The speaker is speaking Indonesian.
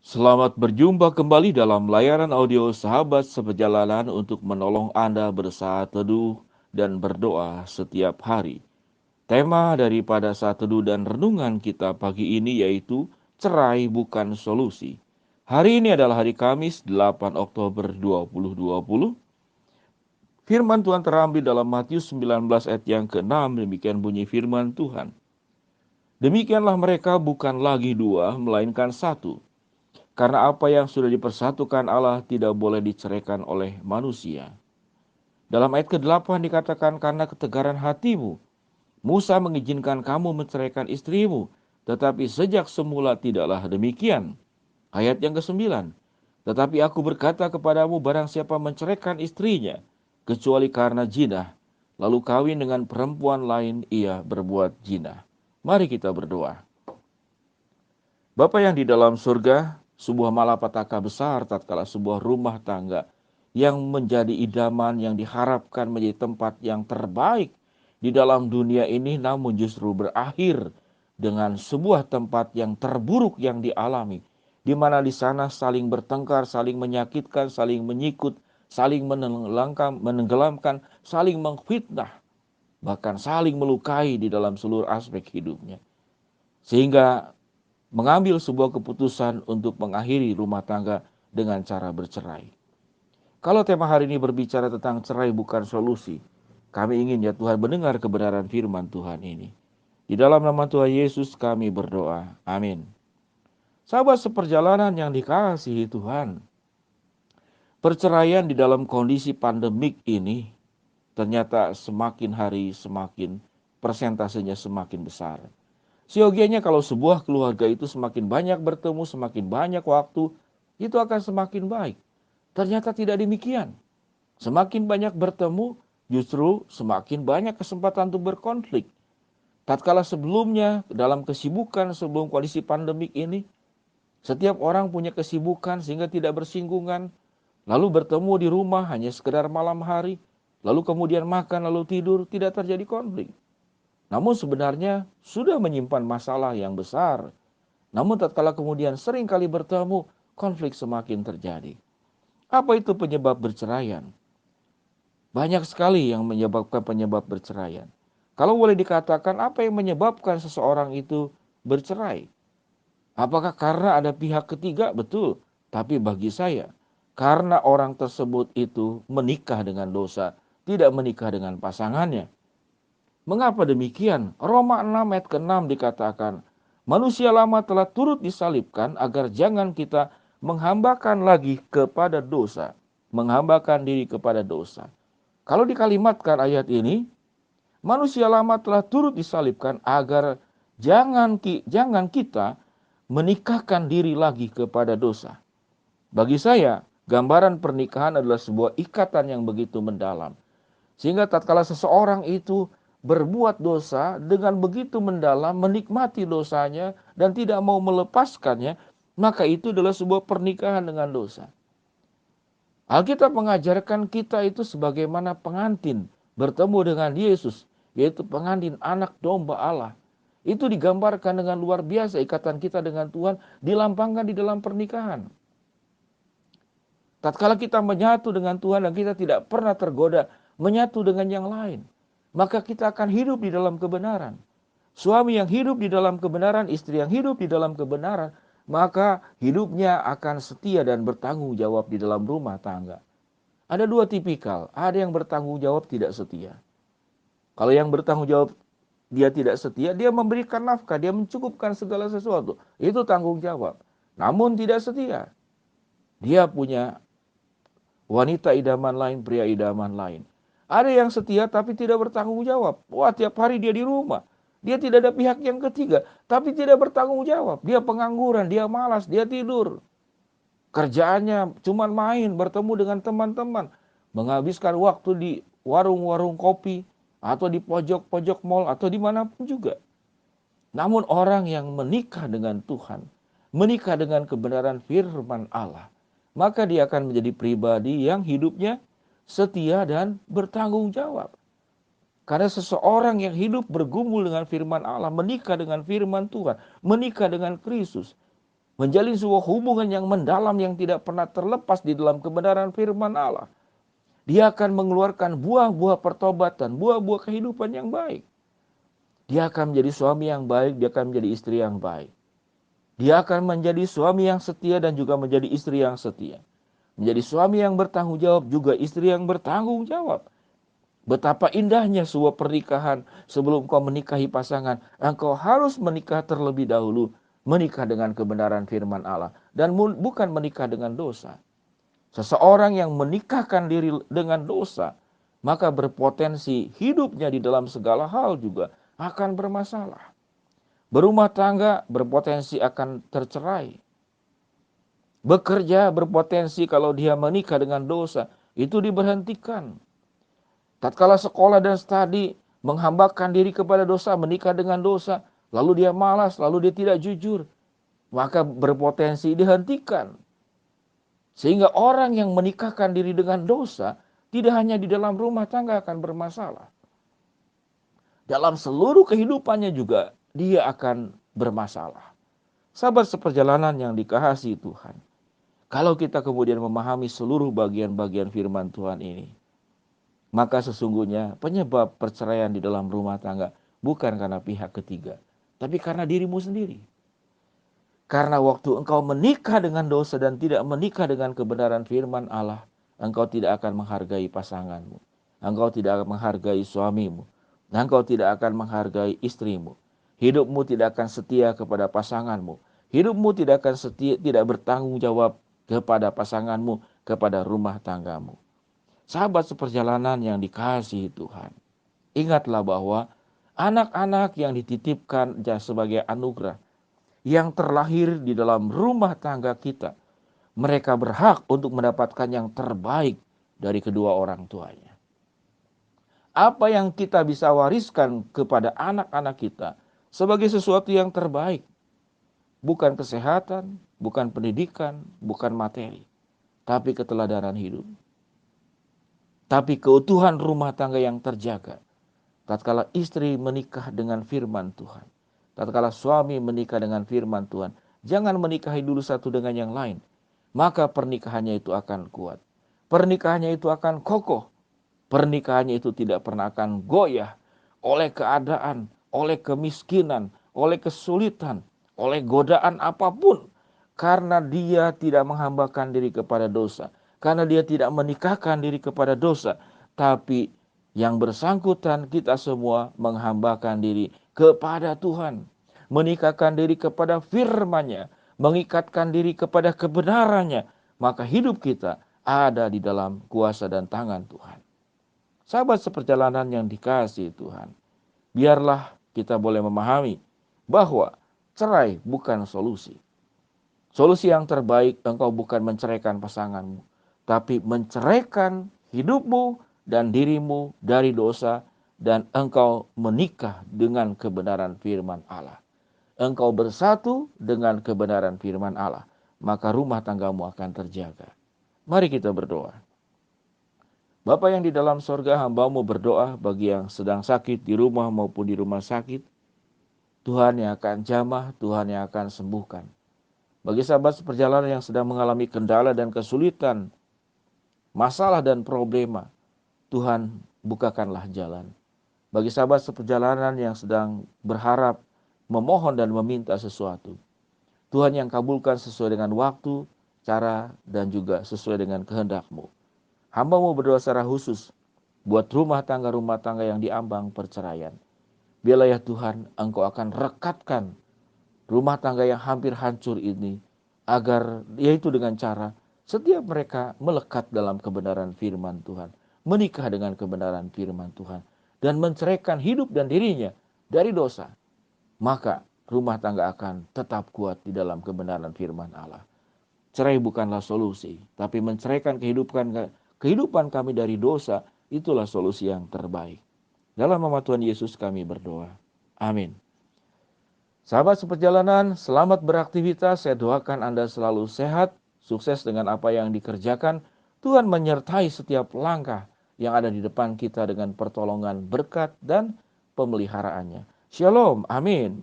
Selamat berjumpa kembali dalam layanan audio Sahabat Seperjalanan untuk menolong Anda bersaat teduh dan berdoa setiap hari. Tema daripada saat teduh dan renungan kita pagi ini yaitu cerai bukan solusi. Hari ini adalah hari Kamis 8 Oktober 2020. Firman Tuhan terambil dalam Matius 19 ayat yang ke-6, demikian bunyi firman Tuhan. Demikianlah mereka bukan lagi dua, melainkan satu. Karena apa yang sudah dipersatukan Allah tidak boleh diceraikan oleh manusia. Dalam ayat ke-8 dikatakan, karena ketegaran hatimu, Musa mengizinkan kamu menceraikan istrimu, tetapi sejak semula tidaklah demikian. Ayat yang ke-9, tetapi aku berkata kepadamu, barang siapa menceraikan istrinya, kecuali karena jinah, lalu kawin dengan perempuan lain, ia berbuat jinah. Mari kita berdoa. Bapa yang di dalam surga, sebuah malapetaka besar tatkala sebuah rumah tangga yang menjadi idaman, yang diharapkan menjadi tempat yang terbaik di dalam dunia ini, namun justru berakhir dengan sebuah tempat yang terburuk yang dialami, di mana di sana saling bertengkar, saling menyakitkan, saling menyikut, saling menenggelamkan, saling menfitnah, bahkan saling melukai di dalam seluruh aspek hidupnya. Sehingga mengambil sebuah keputusan untuk mengakhiri rumah tangga dengan cara bercerai. Kalau tema hari ini berbicara tentang cerai bukan solusi, kami ingin ya Tuhan mendengar kebenaran firman Tuhan ini. Di dalam nama Tuhan Yesus kami berdoa. Amin. Sahabat seperjalanan yang dikasihi Tuhan, perceraian di dalam kondisi pandemik ini ternyata semakin hari semakin persentasenya semakin besar. Siogianya kalau sebuah keluarga itu semakin banyak bertemu, semakin banyak waktu, itu akan semakin baik. Ternyata tidak demikian. Semakin banyak bertemu, justru semakin banyak kesempatan untuk berkonflik. Tatkala sebelumnya dalam kesibukan sebelum kondisi pandemik ini, setiap orang punya kesibukan sehingga tidak bersinggungan, lalu bertemu di rumah hanya sekedar malam hari, lalu kemudian makan lalu tidur, tidak terjadi konflik. Namun sebenarnya sudah menyimpan masalah yang besar. Namun tatkala kemudian sering kali bertemu, konflik semakin terjadi. Apa itu penyebab berceraian? Banyak sekali yang menyebabkan penyebab berceraian. Kalau boleh dikatakan, apa yang menyebabkan seseorang itu bercerai? Apakah karena ada pihak ketiga? Betul. Tapi bagi saya, karena orang tersebut itu menikah dengan dosa, tidak menikah dengan pasangannya. Mengapa demikian? Roma 6 ayat ke-6 dikatakan, manusia lama telah turut disalibkan agar jangan kita menghambakan lagi kepada dosa. Menghambakan diri kepada dosa. Kalau dikalimatkan ayat ini, manusia lama telah turut disalibkan agar jangan kita menikahkan diri lagi kepada dosa. Bagi saya, gambaran pernikahan adalah sebuah ikatan yang begitu mendalam. Sehingga tatkala seseorang itu berbuat dosa dengan begitu mendalam, menikmati dosanya dan tidak mau melepaskannya, maka itu adalah sebuah pernikahan dengan dosa. Alkitab mengajarkan kita itu sebagaimana pengantin bertemu dengan Yesus, yaitu pengantin anak domba Allah. Itu digambarkan dengan luar biasa ikatan kita dengan Tuhan dilampangkan di dalam pernikahan. Tatkala kita menyatu dengan Tuhan dan kita tidak pernah tergoda menyatu dengan yang lain, maka kita akan hidup di dalam kebenaran. Suami yang hidup di dalam kebenaran, istri yang hidup di dalam kebenaran, maka hidupnya akan setia dan bertanggung jawab di dalam rumah tangga. Ada dua tipikal, ada yang bertanggung jawab tidak setia. Kalau yang bertanggung jawab dia tidak setia, dia memberikan nafkah, dia mencukupkan segala sesuatu. Itu tanggung jawab. Namun tidak setia. Dia punya wanita idaman lain, pria idaman lain. Ada yang setia tapi tidak bertanggung jawab. Wah, tiap hari dia di rumah. Dia tidak ada pihak yang ketiga, tapi tidak bertanggung jawab. Dia pengangguran, dia malas, dia tidur. Kerjaannya cuma main, bertemu dengan teman-teman. Menghabiskan waktu di warung-warung kopi, atau di pojok-pojok mal, atau dimanapun juga. Namun orang yang menikah dengan Tuhan, menikah dengan kebenaran firman Allah, maka dia akan menjadi pribadi yang hidupnya setia dan bertanggung jawab. Karena seseorang yang hidup bergumul dengan firman Allah, menikah dengan firman Tuhan, menikah dengan Kristus, menjalin sebuah hubungan yang mendalam yang tidak pernah terlepas di dalam kebenaran firman Allah. Dia akan mengeluarkan buah-buah pertobatan, buah-buah kehidupan yang baik. Dia akan menjadi suami yang baik, dia akan menjadi istri yang baik. Dia akan menjadi suami yang setia dan juga menjadi istri yang setia. Menjadi suami yang bertanggung jawab, juga istri yang bertanggung jawab. Betapa indahnya sebuah pernikahan. Sebelum kau menikahi pasangan, engkau harus menikah terlebih dahulu. Menikah dengan kebenaran firman Allah. Dan bukan menikah dengan dosa. Seseorang yang menikahkan diri dengan dosa, maka berpotensi hidupnya di dalam segala hal juga akan bermasalah. Berumah tangga berpotensi akan tercerai. Bekerja berpotensi kalau dia menikah dengan dosa, itu diberhentikan. Tatkala sekolah dan studi menghambakan diri kepada dosa, menikah dengan dosa, lalu dia malas, lalu dia tidak jujur, maka berpotensi dihentikan. Sehingga orang yang menikahkan diri dengan dosa, tidak hanya di dalam rumah tangga akan bermasalah. Dalam seluruh kehidupannya juga dia akan bermasalah. Sahabat seperjalanan yang dikasihi Tuhan. Kalau kita kemudian memahami seluruh bagian-bagian firman Tuhan ini, maka sesungguhnya penyebab perceraian di dalam rumah tangga bukan karena pihak ketiga, tapi karena dirimu sendiri. Karena waktu engkau menikah dengan dosa dan tidak menikah dengan kebenaran firman Allah, engkau tidak akan menghargai pasanganmu. Engkau tidak akan menghargai suamimu. Engkau tidak akan menghargai istrimu. Hidupmu tidak akan setia kepada pasanganmu. Hidupmu tidak akan setia, tidak bertanggung jawab kepada pasanganmu, kepada rumah tanggamu. Sahabat seperjalanan yang dikasihi Tuhan, ingatlah bahwa anak-anak yang dititipkan sebagai anugerah, yang terlahir di dalam rumah tangga kita, mereka berhak untuk mendapatkan yang terbaik dari kedua orang tuanya. Apa yang kita bisa wariskan kepada anak-anak kita sebagai sesuatu yang terbaik, bukan kesehatan, bukan pendidikan, bukan materi, tapi keteladanan hidup. Tapi keutuhan rumah tangga yang terjaga tatkala istri menikah dengan firman Tuhan. Tatkala suami menikah dengan firman Tuhan. Jangan menikahi dulu satu dengan yang lain. Maka pernikahannya itu akan kuat. Pernikahannya itu akan kokoh. Pernikahannya itu tidak pernah akan goyah oleh keadaan, oleh kemiskinan, oleh kesulitan, oleh godaan apapun. Karena dia tidak menghambakan diri kepada dosa. Karena dia tidak menikahkan diri kepada dosa. Tapi yang bersangkutan kita semua menghambakan diri kepada Tuhan. Menikahkan diri kepada firman-Nya. Mengikatkan diri kepada kebenarannya. Maka hidup kita ada di dalam kuasa dan tangan Tuhan. Sahabat seperjalanan yang dikasihi Tuhan, biarlah kita boleh memahami bahwa cerai bukan solusi. Solusi yang terbaik engkau bukan menceraikan pasanganmu, tapi menceraikan hidupmu dan dirimu dari dosa, dan engkau menikah dengan kebenaran firman Allah. Engkau bersatu dengan kebenaran firman Allah, maka rumah tanggamu akan terjaga. Mari kita berdoa. Bapa yang di dalam sorga, hamba-Mu berdoa bagi yang sedang sakit di rumah maupun di rumah sakit. Tuhan yang akan jamah, Tuhan yang akan sembuhkan. Bagi sahabat seperjalanan yang sedang mengalami kendala dan kesulitan, masalah dan problema, Tuhan bukakanlah jalan. Bagi sahabat seperjalanan yang sedang berharap, memohon dan meminta sesuatu, Tuhan yang kabulkan sesuai dengan waktu, cara, dan juga sesuai dengan kehendak-Mu. Hamba-Mu berdoa secara khusus buat rumah tangga yang diambang perceraian. Biarlah ya Tuhan, Engkau akan rekatkan rumah tangga yang hampir hancur ini, agar yaitu dengan cara setiap mereka melekat dalam kebenaran firman Tuhan, menikah dengan kebenaran firman Tuhan, dan menceraikan hidup dan dirinya dari dosa. Maka rumah tangga akan tetap kuat di dalam kebenaran firman Allah. Cerai bukanlah solusi, tapi menceraikan kehidupan kami dari dosa, itulah solusi yang terbaik. Dalam nama Tuhan Yesus kami berdoa. Amin. Sahabat seperjalanan, selamat beraktivitas. Saya doakan Anda selalu sehat, sukses dengan apa yang dikerjakan. Tuhan menyertai setiap langkah yang ada di depan kita dengan pertolongan, berkat, dan pemeliharaannya. Shalom, amin.